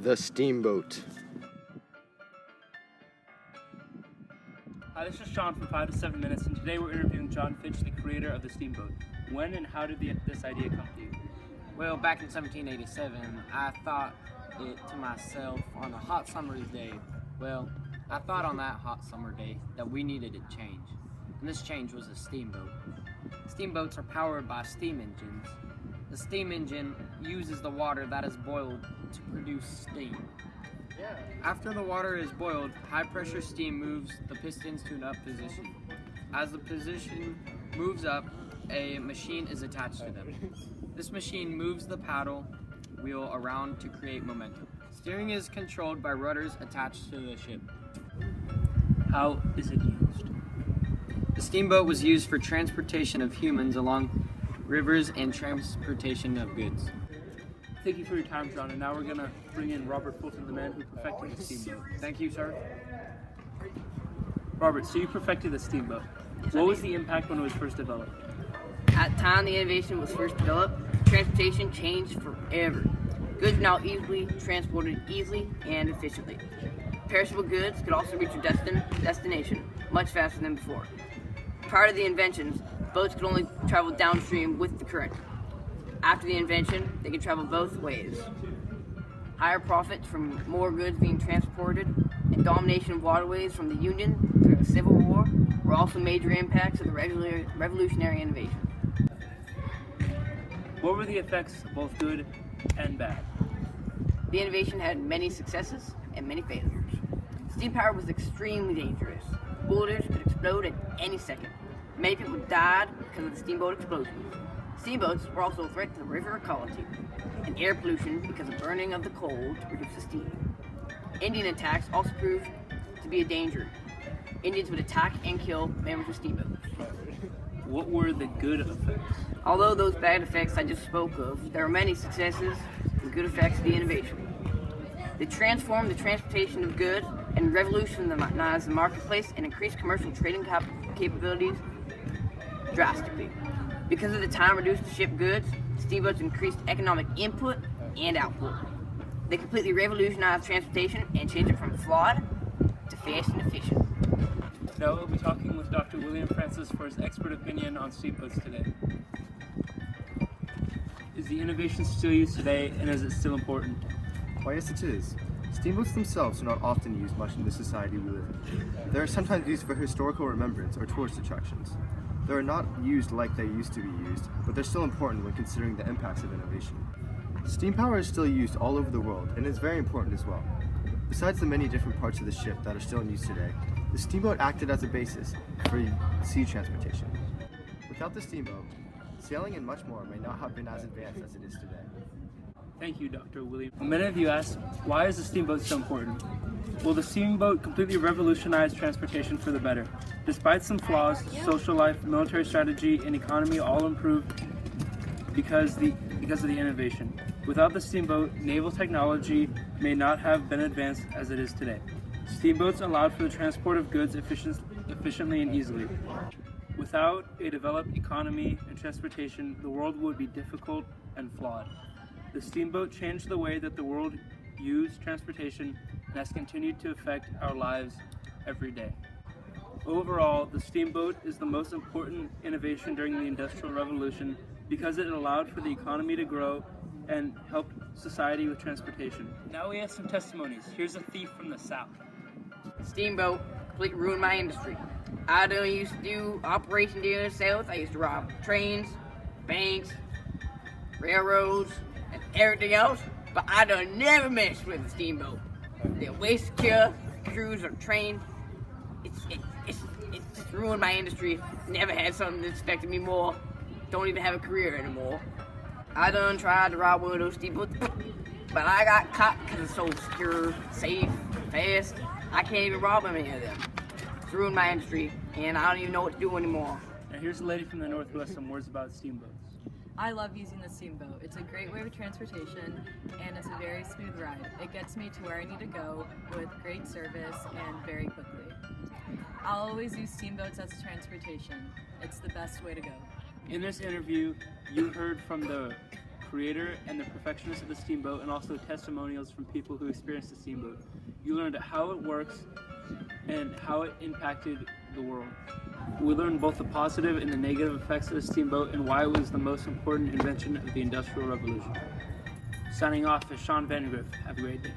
The Steamboat. Hi, this is Sean from 5 to 7 Minutes, and today we're interviewing John Fitch, the creator of the Steamboat. When and how did this idea come to you? Well, back in 1787, I thought it to myself on a hot summer's day. Well, I thought on that hot summer day that we needed a change, and this change was a steamboat. Steamboats are powered by steam engines. The steam engine uses the water that is boiled to produce steam. After the water is boiled, high-pressure steam moves the pistons to an up position. As the position moves up, a machine is attached to them. This machine moves the paddle wheel around to create momentum. Steering is controlled by rudders attached to the ship. How is it used? The steamboat was used for transportation of humans along rivers and transportation of goods. Thank you for your time, John, and now we're going to bring in Robert Fulton, the man who perfected the steamboat. Thank you, sir. Robert, so you perfected the steamboat. What was the impact when it was first developed? At the time the innovation was first developed, transportation changed forever. Goods are now easily transported easily and efficiently. Perishable goods could also reach their destination much faster than before. Prior to the inventions, boats could only travel downstream with the current. After the invention, they could travel both ways. Higher profits from more goods being transported and domination of waterways from the Union through the Civil War were also major impacts of the revolutionary innovation. What were the effects, both good and bad? The innovation had many successes and many failures. Steam power was extremely dangerous. Boilers could explode at any second. Many people died because of the steamboat explosions. Steamboats were also a threat to the river ecology and air pollution because of burning of the coal to produce the steam. Indian attacks also proved to be a danger. Indians would attack and kill members of steamboats. What were the good effects? Although those bad effects I just spoke of, there are many successes and good effects of the innovation. They transformed the transportation of goods and revolutionized the marketplace and increased commercial trading capabilities drastically. Because of the time reduced to ship goods, steamboats increased economic input and output. They completely revolutionized transportation and changed it from flawed to fast and efficient. Now we'll be talking with Dr. William Francis for his expert opinion on steamboats today. Is the innovation still used today, and is it still important? Why, yes, it is. Steamboats themselves are not often used much in the society we live in. They are sometimes used for historical remembrance or tourist attractions. They are not used like they used to be used, but they're still important when considering the impacts of innovation. Steam power is still used all over the world, and is very important as well. Besides the many different parts of the ship that are still in use today, the steamboat acted as a basis for sea transportation. Without the steamboat, sailing and much more may not have been as advanced as it is today. Thank you, Dr. William. Many of you ask, why is the steamboat so important? Well, the steamboat completely revolutionized transportation for the better. Despite some flaws, social life, military strategy, and economy all improved because of the innovation. Without the steamboat, naval technology may not have been advanced as it is today. Steamboats allowed for the transport of goods efficiently and easily. Without a developed economy and transportation, the world would be difficult and flawed. The steamboat changed the way that the world used transportation and has continued to affect our lives every day. Overall, the steamboat is the most important innovation during the Industrial Revolution because it allowed for the economy to grow and helped society with transportation. Now we have some testimonies. Here's a thief from the South. Steamboat completely ruined my industry. I used to do operation down in the South. I used to rob trains, banks, railroads, and everything else, but I done never messed with a steamboat. They're way secure, crews are trained. It's just ruined my industry. Never had something that expected me more. Don't even have a career anymore. I done tried to rob one of those steamboats, but I got caught because it's so secure, safe, fast. I can't even rob any of them. It's ruined my industry, and I don't even know what to do anymore. Now here's a lady from the North who has some words about steamboats. I love using the steamboat. It's a great way of transportation and it's a very smooth ride. It gets me to where I need to go with great service and very quickly. I'll always use steamboats as transportation. It's the best way to go. In this interview, you heard from the creator and the perfectionist of the steamboat, and also testimonials from people who experienced the steamboat. You learned how it works and how it impacted the world. We learned both the positive and the negative effects of the steamboat and why it was the most important invention of the Industrial Revolution. Signing off is Sean Vandegrift. Have a great day.